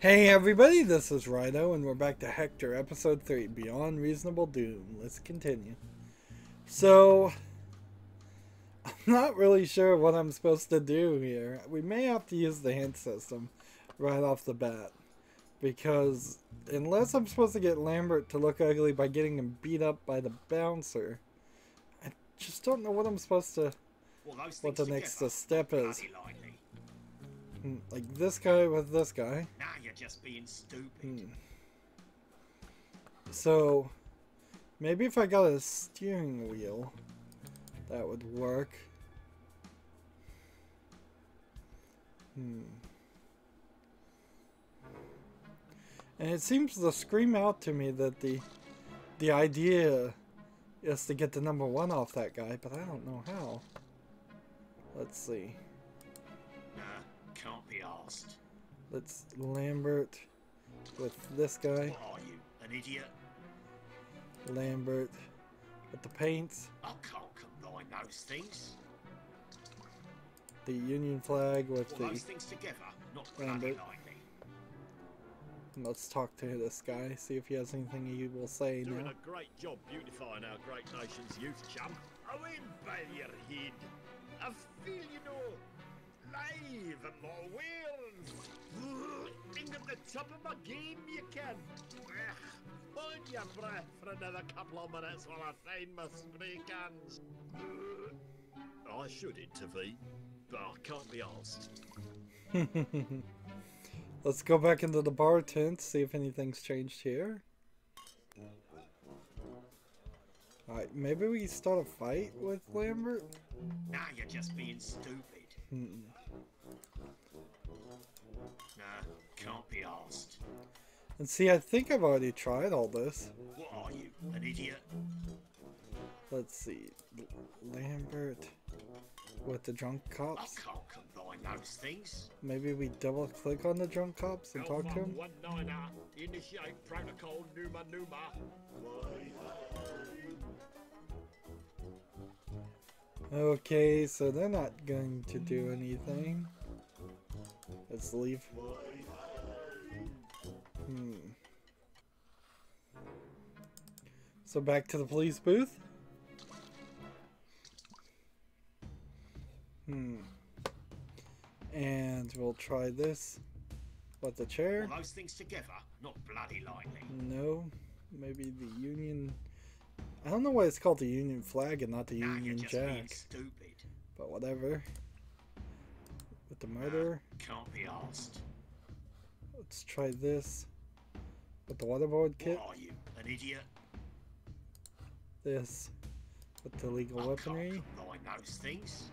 Hey everybody, this is Rydo, and we're back to Hector, episode 3, Beyond Reasonable Doom. Let's continue. So, I'm not really sure what I'm supposed to do here. We may have to use the hint system right off the bat. Because, unless I'm supposed to get Lambert to look ugly by getting him beat up by the bouncer, I just don't know what I'm supposed to... what the next step is. Like this guy with this guy. Now you're just being stupid. So, maybe if I got a steering wheel, that would work. And it seems to scream out to me that the idea is to get the number 1 off that guy, but I don't know how. Let's see. Can't be asked. Let's Lambert with this guy. What are you, an idiot? Lambert with the paints. I can't combine those things. The Union flag with All the those things together, not bloody Lambert. likely. Let's talk to this guy, see if he has anything he will say Doing now. a great job beautifying our great nation's youth, chum. I won't bow your head. I feel, you know, live and more wheels. Think at the top of my game, you can. Hold your breath for another couple of minutes while I find my spray cans. I should intervene, but I can't be asked. Let's go back into the bar tent, see if anything's changed here. Alright, maybe we start a fight with Lambert? Now you're just being stupid. Nah, can't be asked. And see, I think I've already tried all this. What are you, an idiot? Let's see. Lambert with the drunk I cops. can't combine those things. Maybe we double click on the drunk cops and talk to him. 19er, initiate protocol Numa. Okay, so they're not going to do anything. Let's leave. So back to the police booth. And we'll try this. What, the chair? All those things together, not bloody likely. No. Maybe the Union... I don't know why it's called the Union flag and not the Now Union you're just being Jack. stupid. But whatever. With the murder. Can't be asked. Let's try this. With the waterboard kit. What are you, an idiot? This. With the legal I weaponry. can't combine those things.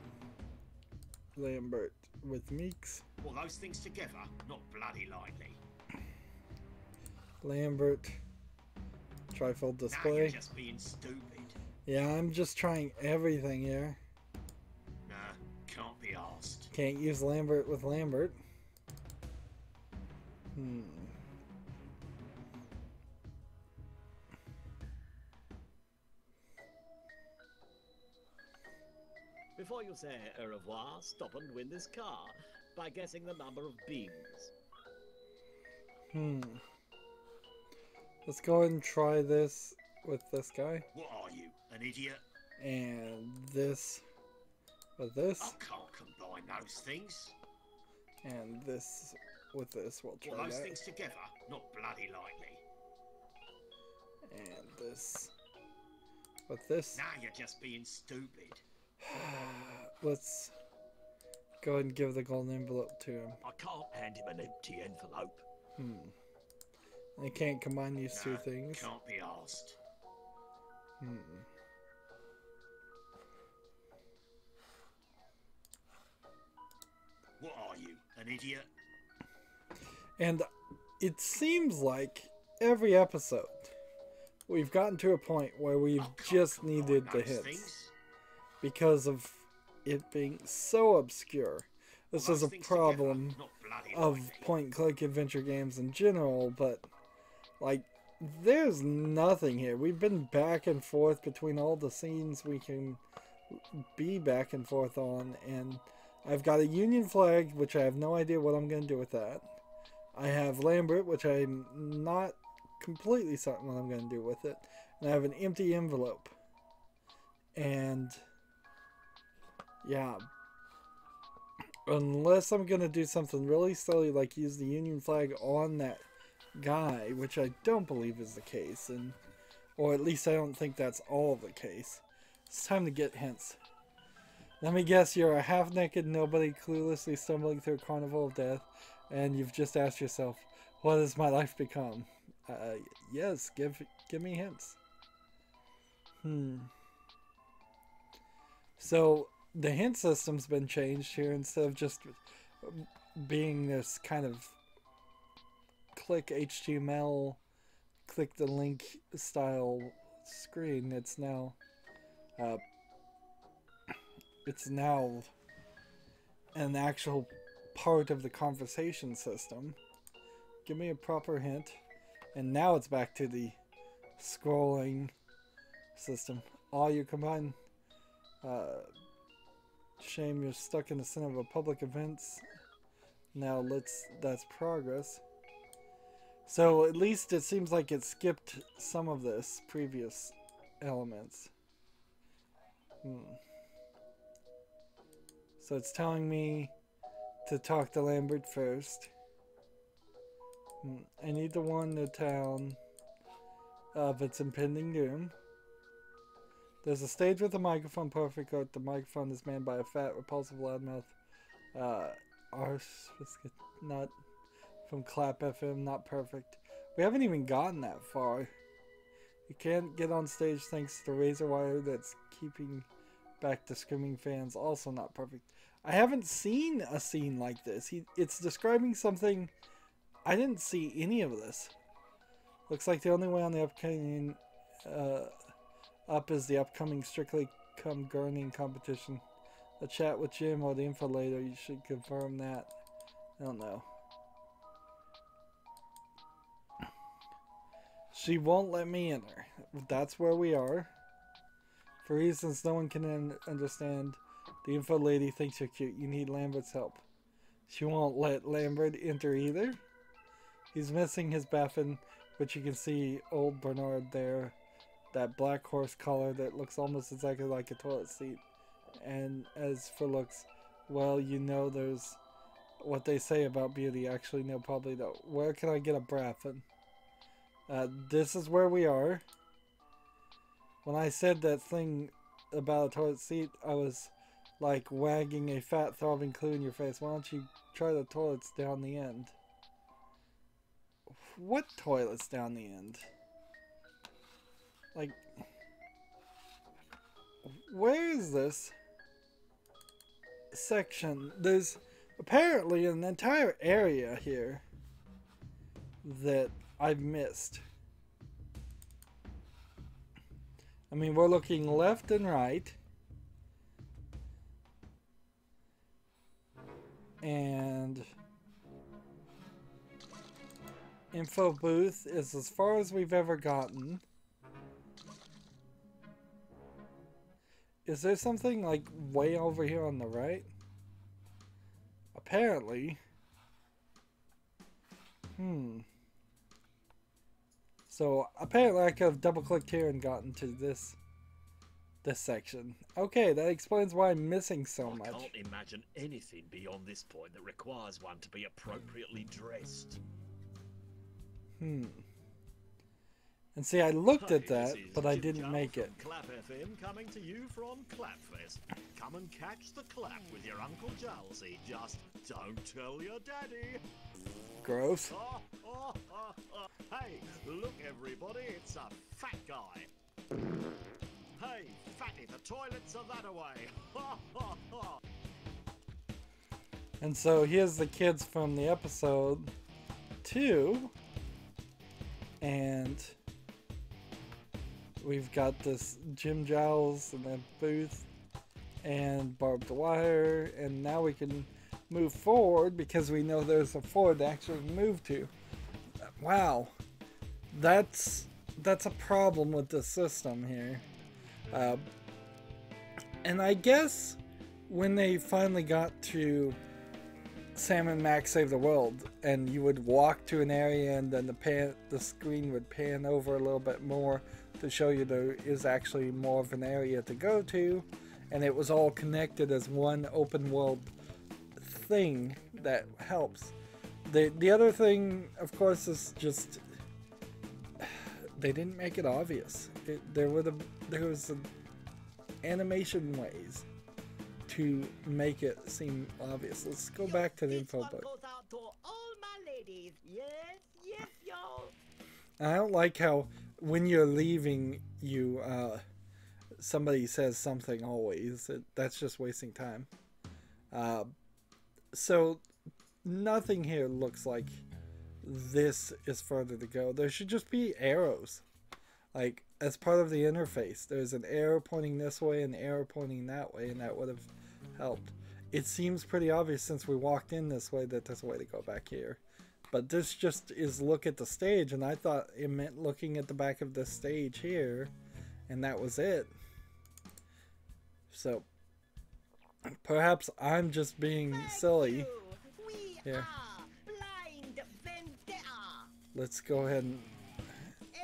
Lambert with Meeks. All those things together, not bloody likely. Lambert. Trifold Now display. you're just being stupid. Yeah, I'm just trying everything here. Nah, can't be asked. Can't use Lambert with Lambert. Before you say au revoir, stop and win this car by guessing the number of beams. Let's go ahead and try this with this guy. What are you, an idiot? And this with this. I can't combine those things. And this with this. We'll All try those that. things together, not bloody likely. And this with this. Now you're just being stupid. Let's go ahead and give the golden envelope to him. I can't hand him an empty envelope. I can't combine these two things. Can't be asked. What are you, an idiot? And it seems like every episode we've gotten to a point where we've just needed the hints because of it being so obscure. This is a problem of point-and-click adventure games in general, but like there's nothing here. We've been back and forth between all the scenes we can be back and forth on, and I've got a Union flag, which I have no idea what I'm going to do with that. I have Lambert, which I'm not completely certain what I'm going to do with it. And I have an empty envelope. And yeah, unless I'm going to do something really silly like use the Union flag on that guy, which I don't believe is the case, and or at least I don't think that's all the case. It's time to get hints. Let me guess, you're a half-naked nobody cluelessly stumbling through a carnival of death, and you've just asked yourself, what has my life become? Yes, give me hints. So, the hint system's been changed here. Instead of just being this kind of click HTML, click the link style screen, it's now an actual part of the conversation system. Give me a proper hint. And now it's back to the scrolling system. All you combine. Shame you're stuck in the center of a public events. Now that's progress. So at least it seems like it skipped some of this previous elements. So it's telling me to talk to Lambert first. I need to warn the town of its impending doom. There's a stage with a microphone, perfect art. The microphone is manned by a fat, repulsive loudmouth. Not from Clap FM, not perfect. We haven't even gotten that far. You can't get on stage thanks to the razor wire that's keeping back the screaming fans. Also not perfect. I haven't seen a scene like this. It's describing something. I didn't see any of this. Looks like the only way on the upcoming up is the upcoming Strictly Come Gurning competition. A chat with Jim or the info later. You should confirm that. I don't know. She won't let me enter. That's where we are. For reasons no one can understand, the info lady thinks you're cute. You need Lambert's help. She won't let Lambert enter either. He's missing his baffin, but you can see old Bernard there. That black horse collar that looks almost exactly like a toilet seat. And as for looks, well, you know there's what they say about beauty. Actually, no, probably don't. Where can I get a baffin? This is where we are. When I said that thing about a toilet seat, I was like wagging a fat throbbing clue in your face. Why don't you try the toilets down the end? What toilets down the end? Like, where is this section? There's apparently an entire area here that I've missed. I mean, we're looking left and right. And info booth is as far as we've ever gotten. Is there something like way over here on the right? Apparently. So apparently I could have double clicked here and gotten to this section. Okay, that explains why I'm missing so much. I can't imagine anything beyond this point that requires one to be appropriately dressed. And see, I looked at that, but I didn't make it. Clap FM coming to you from Clapfest. Come and catch the clap with your Uncle Jalsy. Just don't tell your daddy. Gross. Hey, look everybody, it's a fat guy. Hey, fatty, the toilets are that away. And so here's the kids from the episode 2. And we've got this Jim Giles and then Booth and barbed wire, and now we can move forward because we know there's a floor to actually move to. Wow, that's a problem with the system here. And I guess when they finally got to Sam and Max Save the World, and you would walk to an area and then the screen would pan over a little bit more to show you there is actually more of an area to go to, and it was all connected as one open world thing that helps. The other thing, of course, is just they didn't make it obvious. There was animation ways to make it seem obvious. Let's go back to the info book. I don't like how when you're leaving, you somebody says something always. That's just wasting time. So nothing here looks like this is further to go. There should just be arrows. Like, as part of the interface, there's an arrow pointing this way and an arrow pointing that way, and that would have helped. It seems pretty obvious since we walked in this way that there's a way to go back here. But this just is look at the stage, and I thought it meant looking at the back of the stage here, and that was it. So, perhaps I'm just being silly. Here. Let's go ahead and...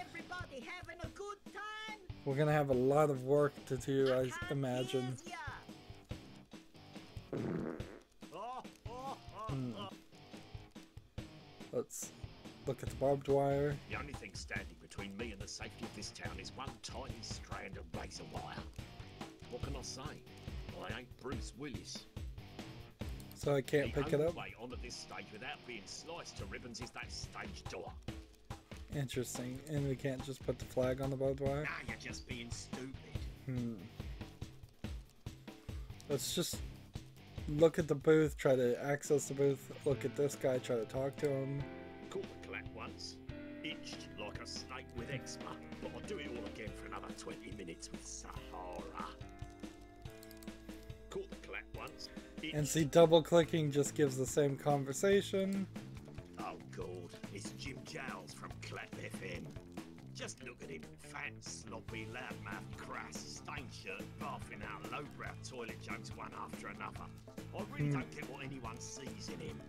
Everybody having a good time? We're gonna have a lot of work to do, I imagine. Let's look at the barbed wire. The only thing standing between me and the safety of this town is one tiny strand of razor wire. What can I say? I ain't Bruce Willis. So I can't pick it up? The only way onto this stage without being sliced to ribbons is that stage door. Interesting. And we can't just put the flag on the barbed wire? Now you're just being stupid. Let's just look at the booth, try to access the booth, look at this guy, try to talk to him. Caught the clap once. Itched like a snake with eczema. But I'll do it all again for another 20 minutes with Sahara. Caught the clap once. And see, double clicking just gives the same conversation. Oh god, it's Jim Giles from Clap FM. Just look at him, fat, sloppy, loudmouth, crass, stained shirt, barfing out lowbrow toilet jokes one after another. I really don't get what anyone sees in him.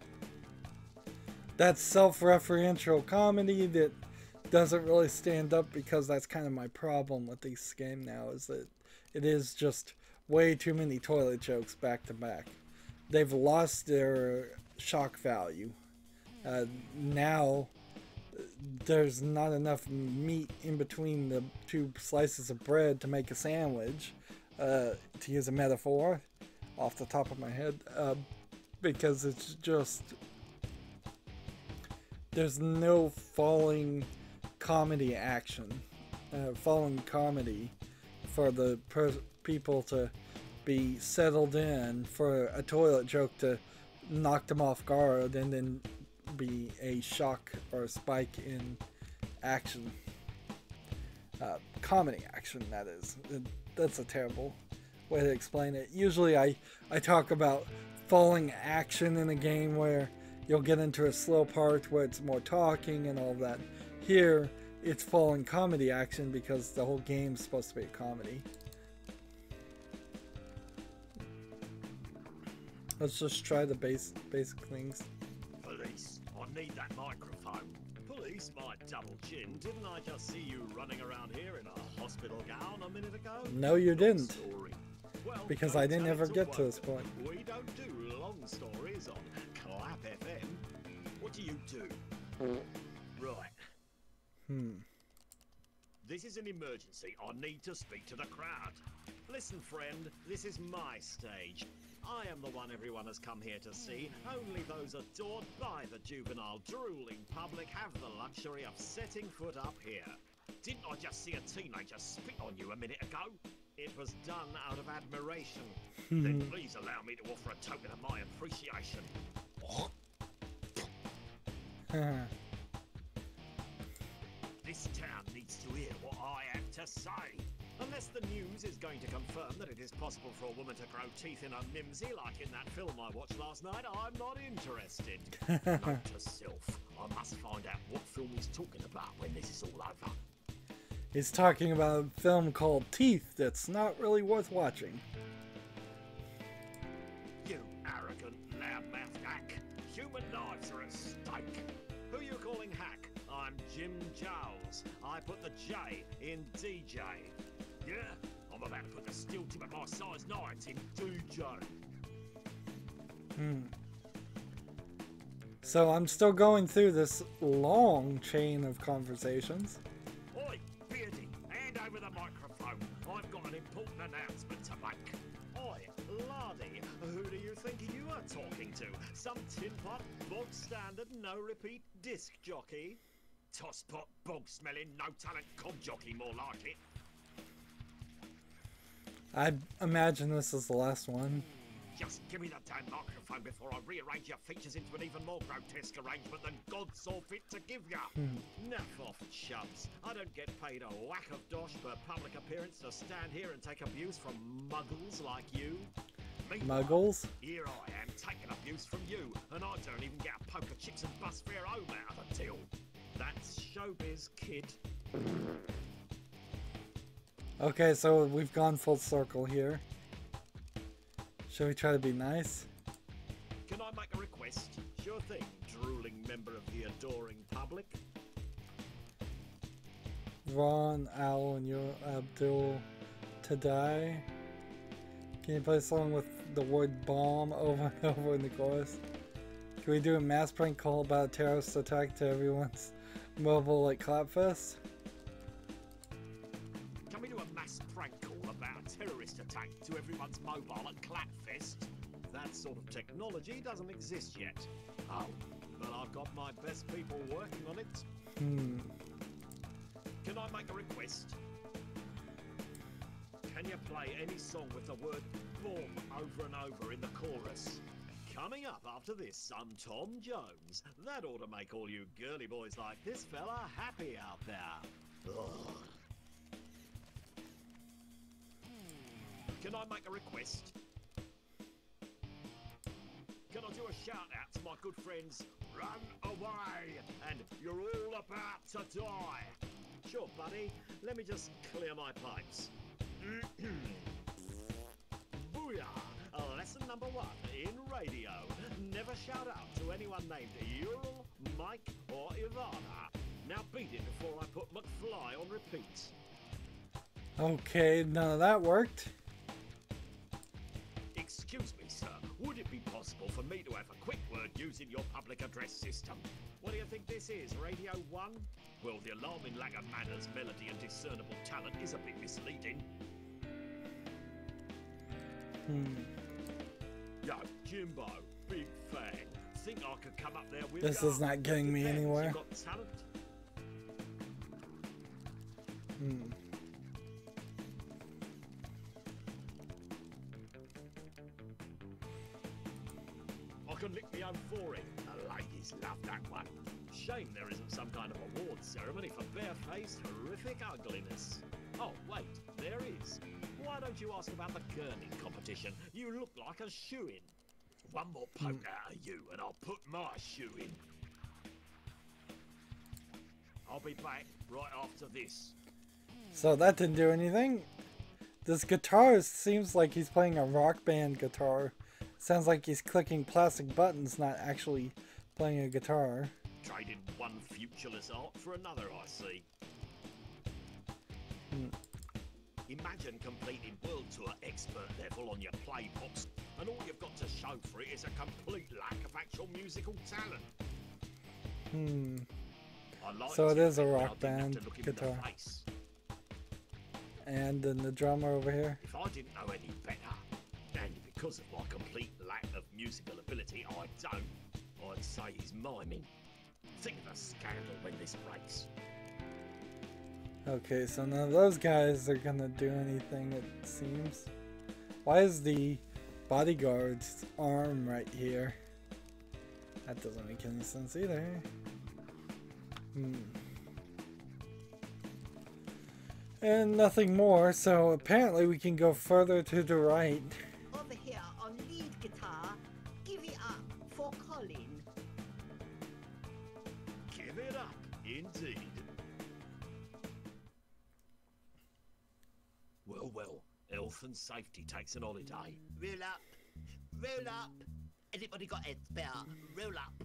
That's self-referential comedy that doesn't really stand up, because that's kind of my problem with this game now, is that it is just way too many toilet jokes back to back. They've lost their shock value. Now there's not enough meat in between the two slices of bread to make a sandwich, to use a metaphor off the top of my head, because it's just, there's no falling comedy action, falling comedy for the people to be settled in, for a toilet joke to knock them off guard and then be a shock or a spike in action. Comedy action, that is. That's a terrible way to explain it. Usually I talk about falling action in a game where you'll get into a slow part where it's more talking and all that. Here, it's falling comedy action because the whole game's supposed to be a comedy. Let's just try the basic things. Police, I need that microphone. Police, my double chin. Didn't I just see you running around here in a hospital gown a minute ago? No, you didn't. Well, because I didn't ever get to this point. We don't do long stories on Clap FM. What do you do? Right. This is an emergency. I need to speak to the crowd. Listen, friend, this is my stage. I am the one everyone has come here to see. Only those adored by the juvenile, drooling public have the luxury of setting foot up here. Didn't I just see a teenager spit on you a minute ago? It was done out of admiration. Then please allow me to offer a token of my appreciation. This town needs to hear what I have to say. Unless the news is going to confirm that it is possible for a woman to grow teeth in a mimsy like in that film I watched last night, I'm not interested. Note to self, I must find out what film he's talking about when this is all over. He's talking about a film called Teeth that's not really worth watching. You arrogant, loudmouth hack. lives are at stake. Who you calling hack? I'm Jim Giles. I put the J in DJ. Yeah, I'm about to put the steel tip of my size 9s in DJ. So I'm still going through this long chain of conversations. Oi, Beardy, hand over the microphone. I've got an important announcement to make. Oi, Lardy, who do you think you are talking to? Some tin pot, bog standard, no repeat disc jockey? Tosspot, bog smelling, no talent cob jockey, more like it. I imagine this is the last one. Just give me the damn microphone before I rearrange your features into an even more grotesque arrangement than God saw fit to give ya. Naff off, chubs. I don't get paid a whack of dosh per public appearance to stand here and take abuse from muggles like you. Meanwhile, Muggles? here I am taking abuse from you, and I don't even get a poke of chips and bus fare home out of the deal. That's showbiz, kid. Okay, so we've gone full circle here. Shall we try to be nice? Can I make a request? Sure thing, drooling member of the adoring public. Ron, Al, and you, Abdul, Tadai. Can you play a song with the word bomb over and over in the chorus? Can we do a mass prank call about a terrorist attack to everyone's mobile like Clapfest? Can we do a mass prank call about a terrorist attack to everyone's mobile at Clapfest? That sort of technology doesn't exist yet. Oh, but I've got my best people working on it. Can I make a request? Can you play any song with the word bomb over and over in the chorus? Coming up after this, I'm Tom Jones. That ought to make all you girly boys like this fella happy out there. Ugh. Can I make a request? Can I do a shout out to my good friends Run Away and You're All About to Die? Sure, buddy. Let me just clear my pipes. Booyah! Lesson number 1 in radio. Never shout out to anyone named Ural, Mike, or Ivana. Now beat it before I put McFly on repeat. Okay, none of that worked. Excuse me, sir. Would it be possible for me to have a quick word using your public address system? What do you think this is, Radio 1? Well, the alarming lack of manners, melody, and discernible talent is a bit misleading. Yo, Jimbo, big fan. Think I could come up there with This ya? is not getting me Depends, anywhere. You got talent? I can lick me own forehead. The ladies love that one. Shame there isn't some kind of award ceremony for barefaced, horrific ugliness. Oh, wait, there is. Why don't you ask about the gurning competition? You look like a shoo-in. One more poke out of you and I'll put my shoe in. I'll be back right after this. So that didn't do anything. This guitarist seems like he's playing a rock band guitar. Sounds like he's clicking plastic buttons, not actually playing a guitar. Trading one futureless art for another, I see. Imagine completing world tour expert level on your playbox, and all you've got to show for it is a complete lack of actual musical talent. I like So it is a but I rock didn't have band to look him in the guitar. face. And then the drummer over here. If I didn't know any better, and because of my complete lack of musical ability, I'd say he's miming. Think of a scandal when this breaks. Okay, so none of those guys are gonna do anything, it seems. Why is the bodyguard's arm right here? That doesn't make any sense either. And nothing more, so apparently we can go further to the right. Over here on lead guitar, give it up for Colin. Give it up, indeed. Well, health and safety takes an holiday. Roll up, roll up. Anybody got a spare? Roll up.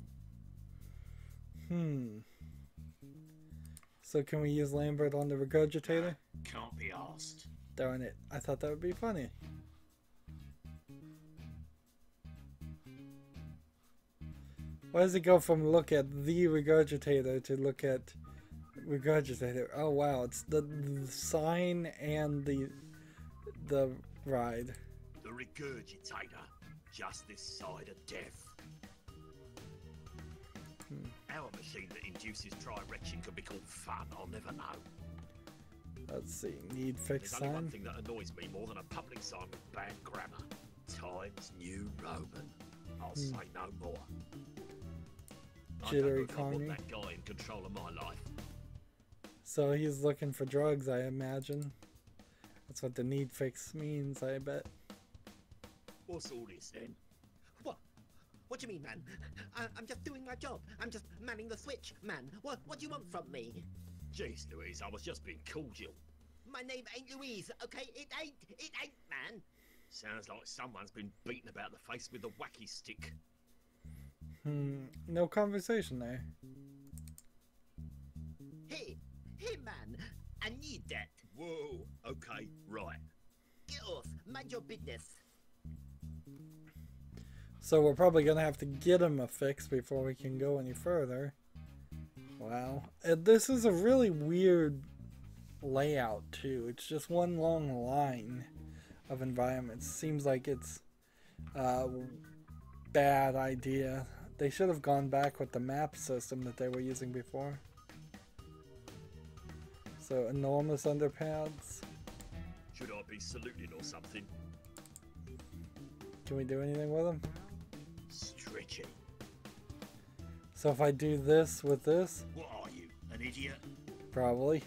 So can we use Lambert on the regurgitator? Can't be asked. Darn it. I thought that would be funny. Why does it go from look at the regurgitator to look at regurgitator? Oh wow, it's the sign and the ride. The regurgitator, just this side of death. How a machine that induces dry retching could be called fun, I'll never know. Let's see, need fix There's only one sign. thing that annoys me more than a public sign with bad grammar. Times New Roman. I'll say no more. Jittery I Carnage. want that guy in control of my life. So he's looking for drugs, I imagine. That's what the need fix means, I bet. What's all this then? What? What do you mean, man? I'm just doing my job. I'm just manning the switch, man. What do you want from me? Jeez, Louise, I was just being cordial. My name ain't Louise, okay? It ain't, man. Sounds like someone's been beaten about the face with a wacky stick. No conversation there. Hey, man. I need that. Whoa, okay, right. Get off. Mind your business. So we're probably gonna have to get him a fix before we can go any further. Wow. And this is a really weird layout too. It's just one long line of environments. Seems like it's a bad idea. They should have gone back with the map system that they were using before. So enormous underpads. Should I be saluting or something? Can we do anything with them? Stretchy. So if I do this with this, What are you, an idiot? probably.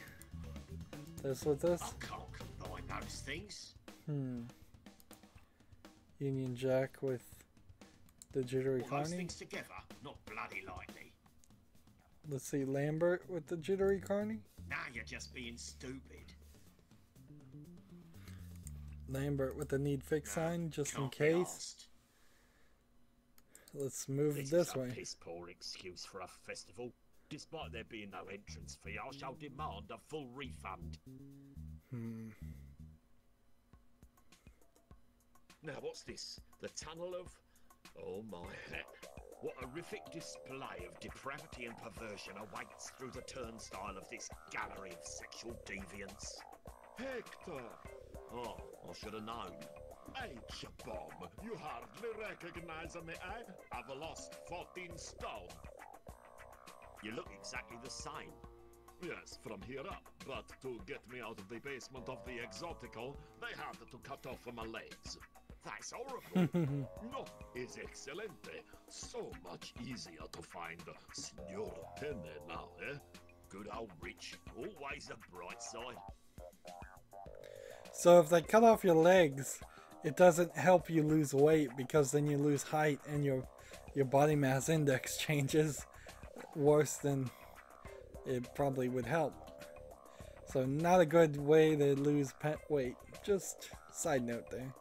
This with this. I can't combine those things. Union Jack with the jittery All those Carney. things together, not bloody likely. Let's see, Lambert with the jittery Carney. Now you're just being stupid. Lambert with the need fix No, sign, just in can't be case. asked. Let's move This this is a way. piss poor excuse for a festival. Despite there being no entrance fee, I shall demand a full refund. Now what's this? The tunnel of... Oh my hat. What horrific display of depravity and perversion awaits through the turnstile of this gallery of sexual deviance. Hector! Oh, I should have known. H-bomb! You hardly recognize me, eh? I've lost 14 stone. You look exactly the same. Yes, from here up. But to get me out of the basement of the Exotico, they had to cut off my legs. That's horrible. No, it's excelente. So much easier to find Signor Penne now, eh? Good old Rich. Always the bright side. So if they cut off your legs, it doesn't help you lose weight because then you lose height and your body mass index changes worse than it probably would help. So not a good way to lose weight. Just side note there.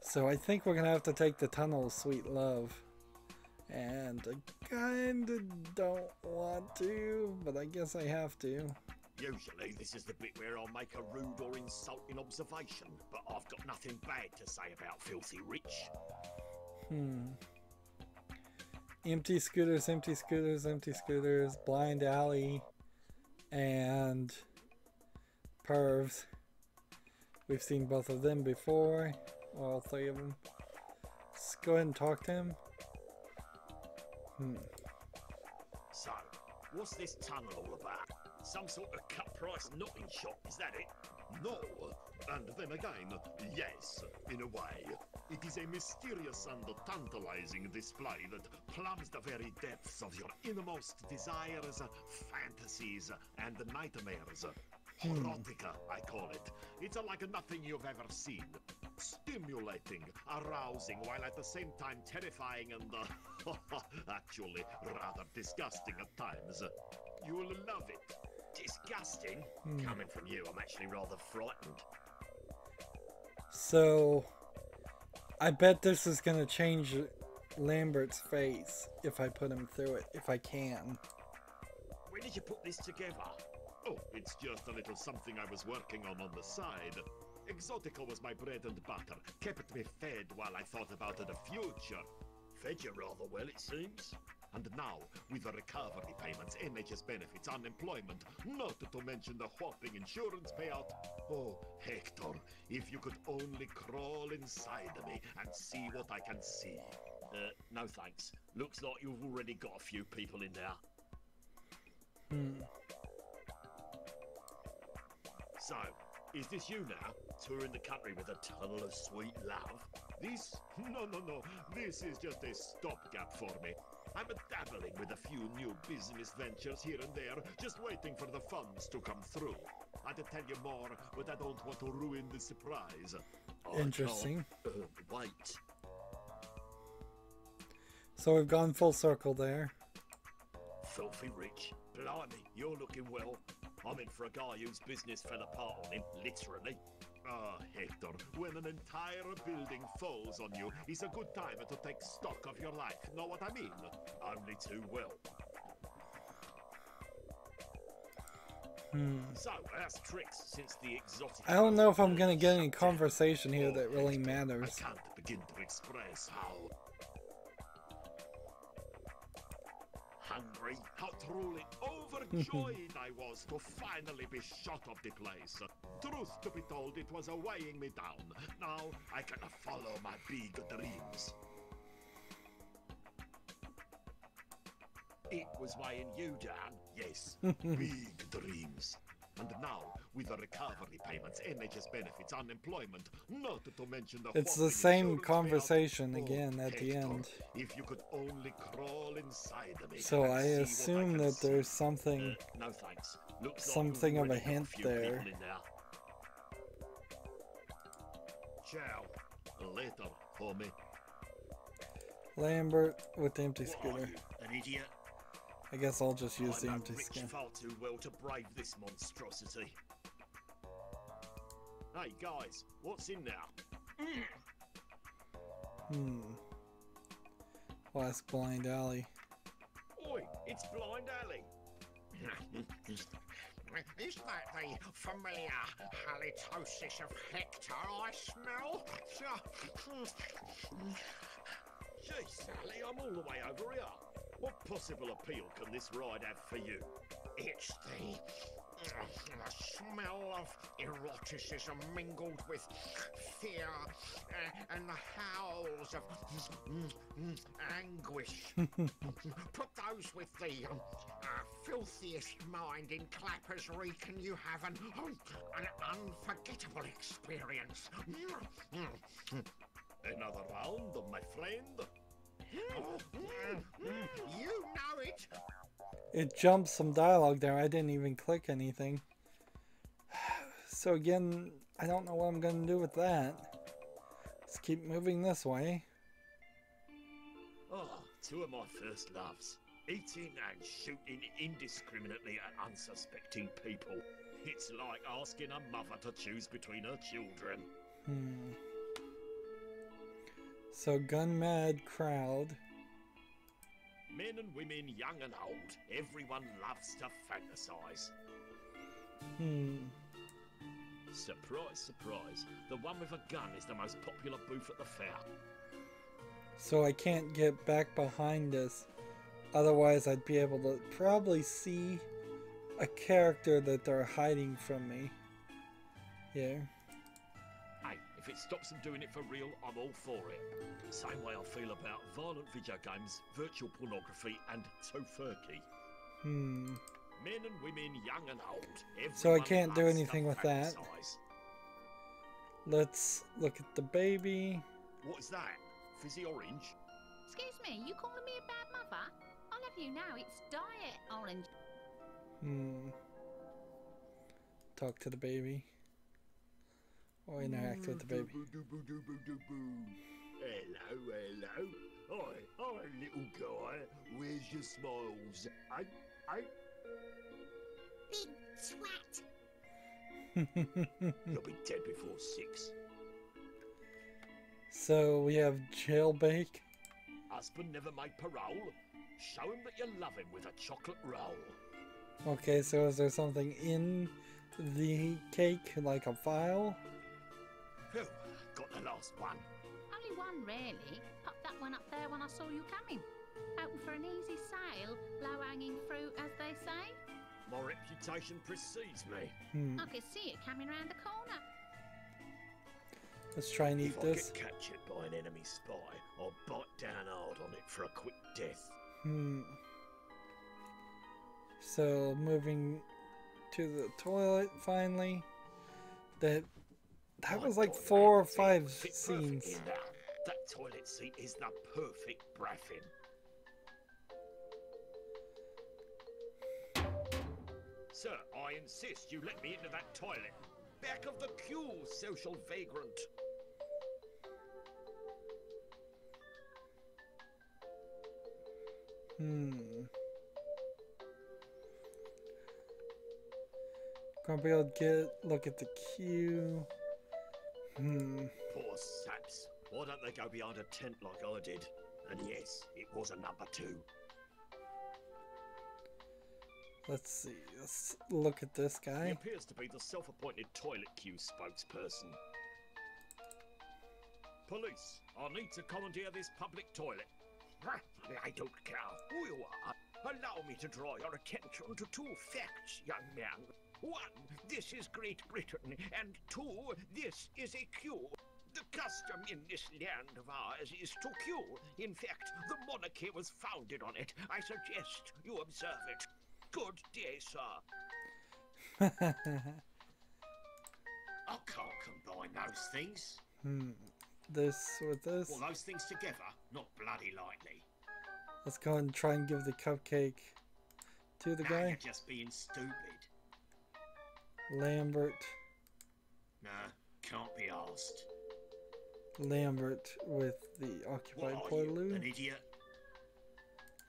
So I think we're gonna have to take the tunnel, sweet love. And I kinda don't want to, but I guess I have to. Usually this is the bit where I'll make a rude or insulting observation, but I've got nothing bad to say about Filthy Rich. Empty scooters, empty scooters, empty scooters, blind alley, and pervs. We've seen both of them before, all three of them. Let's go ahead and talk to him. So, what's this tunnel all about? Some sort of cut-price knotting shop, is that it? No, and then again, yes, in a way. It is a mysterious and tantalizing display that plumbs the very depths of your innermost desires, fantasies, and nightmares. Erotica, I call it. It's like nothing you've ever seen. Stimulating, arousing, while at the same time terrifying and actually rather disgusting at times. You'll love it. Disgusting? Coming from you, I'm actually rather frightened. So, I bet this is gonna change Lambert's face if I put him through it, if I can. did you put this together? Oh, it's just a little something I was working on the side. Exotica was my bread and butter, kept me fed while I thought about the future. Fed you rather well, it seems. And now, with the recovery payments, NHS benefits, unemployment, not to mention the whopping insurance payout. Oh, Hector, if you could only crawl inside me and see what I can see. No thanks. Looks like you've already got a few people in there. So, is this you now, touring the country with a tunnel of sweet love? This? No. This is just a stopgap for me. I'm dabbling with a few new business ventures here and there, just waiting for the funds to come through. I'd tell you more, but I don't want to ruin the surprise. Interesting. Wait. So we've gone full circle there. Filthy rich. Blimey, you're looking well. I'm in for a guy whose business fell apart on him, literally. Ah, Hector, when an entire building falls on you, it's a good time to take stock of your life. Know what I mean? Only too well. So, how's tricks since the exotic... I don't know if I'm gonna get any conversation here that really matters. I can't begin to express how hungry, how truly overjoyed I was to finally be shot of the place. Truth to be told, it was weighing me down. Now I can follow my big dreams. It was weighing you down. Yes, big dreams. And now, with the recovery payments, NHS benefits, unemployment, not to mention the... It's the same conversation again at the end. If you could only crawl inside me. So I assume that there's something... no thanks. Looks something like of a hint there. Ciao. Later, homie. Lambert with the empty scooter. An idiot? I guess I'll just use the I know empty Rich skin. far too well to brave this monstrosity. Hey guys, what's in there? Well, ask Blind Alley. Oi, it's Blind Alley. Is that the familiar halitosis of Hector I smell? Gee, Sally, I'm all the way over here. What possible appeal can this ride have for you? It's the smell of eroticism mingled with fear and the howls of anguish. Put those with the filthiest mind in Clappers Wreake and you have an unforgettable experience. Another round, my friend. You know it. It jumped some dialogue there. I didn't even click anything. So again, I don't know what I'm going to do with that. Let's keep moving this way. Oh, two of my first loves. Eating and shooting indiscriminately at unsuspecting people. It's like asking a mother to choose between her children. So gun mad crowd. Men and women, young and old, everyone loves to fantasize. Surprise, surprise. The one with a gun is the most popular booth at the fair. So I can't get back behind this. Otherwise I'd be able to probably see a character that they're hiding from me. Yeah. Hey, if it stops them doing it for real, I'm all for it. Same way I feel about violent video games, virtual pornography, and tofurkey. Men and women, young and old. So I can't do anything with that. Let's look at the baby. What's that? Fizzy orange? Excuse me, you calling me a bad mother? I love you now, it's diet orange. Talk to the baby. Or interact with the baby. Hello, hello. Hi, little guy. Where's your smiles? Big twat. You'll be dead before 6. So we have jailbait. Husband never made parole. Show him that you love him with a chocolate roll. Okay, so is there something in the cake, like a file? Phew, got the last one. Only one, really. Popped that one up there when I saw you coming. Hoping for an easy sale, low-hanging fruit, as they say. My reputation precedes me. I can see it coming round the corner. Let's try and eat If this. I get captured by an enemy spy, I'll bite down hard on it for a quick death. So moving to the toilet finally. That was like 4 or 5 Fit scenes. perfect in that. That toilet seat is the perfect braffin. Sir, I insist you let me into that toilet. Back of the queue, social vagrant. Gonna be able to look at the queue. Poor saps. Why don't they go behind a tent like I did? And yes, it was a number 2. Let's see. Let's look at this He guy. appears to be the self-appointed toilet queue spokesperson. Police, I need to commandeer this public toilet. I don't care who you are. Allow me to draw your attention to 2 facts, young man. 1, this is Great Britain, and 2, this is a queue. The custom in this land of ours is to queue. In fact, the monarchy was founded on it. I suggest you observe it. Good day, sir. I can't combine those things. This with this. Well, those things together, not bloody likely. Let's go and try and give the cupcake to the Now guy. you're just being stupid. Lambert. Nah, can't be asked. Lambert with the What occupied are you, portaloo. an idiot?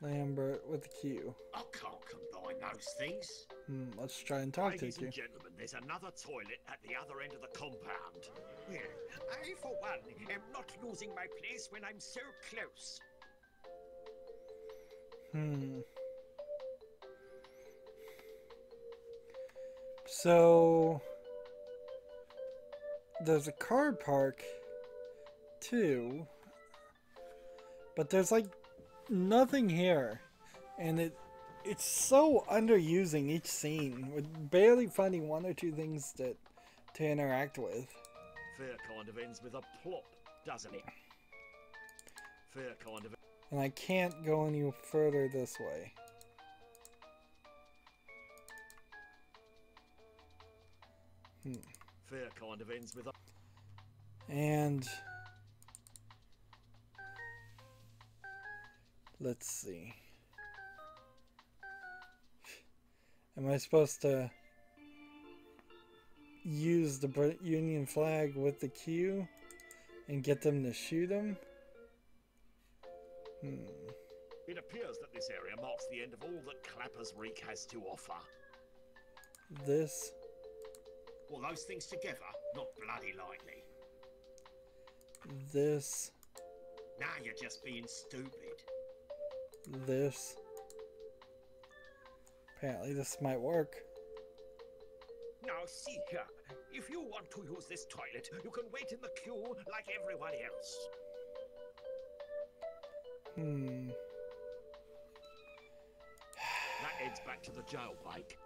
Lambert with the queue. I can't combine those things. Let's try and talk to Ladies you. and gentlemen, there's another toilet at the other end of the compound. Well, I, for one, am not losing my place when I'm so close. So there's a car park too, but there's like nothing here, and it's so underusing each scene, with barely finding 1 or 2 things to interact with. Fair kind of ends with a plop, doesn't it? Fair kind of. And I can't go any further this way. Fair kind of ends with a. And let's see. Am I supposed to use the Union flag with the queue and get them to shoot him? It appears that this area marks the end of all that Clappers Wreake has to offer. This. Well, those things together, not bloody likely. This. Now you're just being stupid. This. Apparently this might work. Now, see here. If you want to use this toilet, you can wait in the queue like everybody else. That heads back to the jailbreak.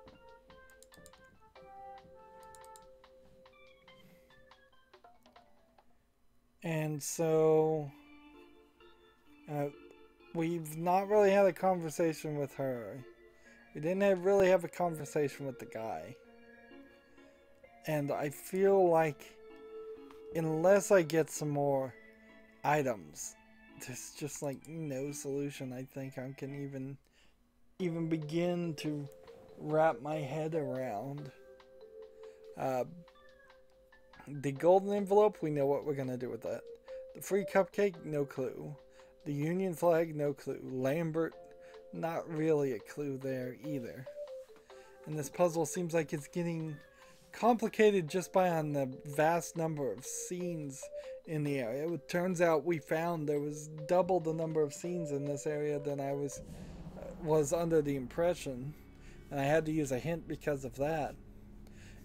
And so we've not really had a conversation with her. We didn't really have a conversation with the guy. And I feel like unless I get some more items, there's just like no solution I think I can even begin to wrap my head around. The golden envelope, we know what we're gonna do with that. The free cupcake, no clue. The Union flag, no clue. Lambert, not really a clue there either. And this puzzle seems like it's getting complicated just by on the vast number of scenes in the area. It turns out we found there was double the number of scenes in this area than I was under the impression. and I had to use a hint because of that.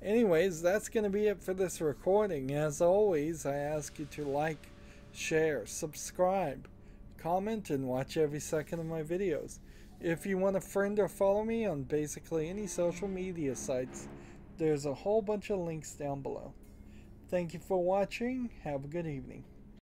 Anyways, that's going to be it for this recording. As always, I ask you to like, share, subscribe, comment, and watch every second of my videos. If you want to friend or follow me on basically any social media sites, there's a whole bunch of links down below. Thank you for watching. Have a good evening.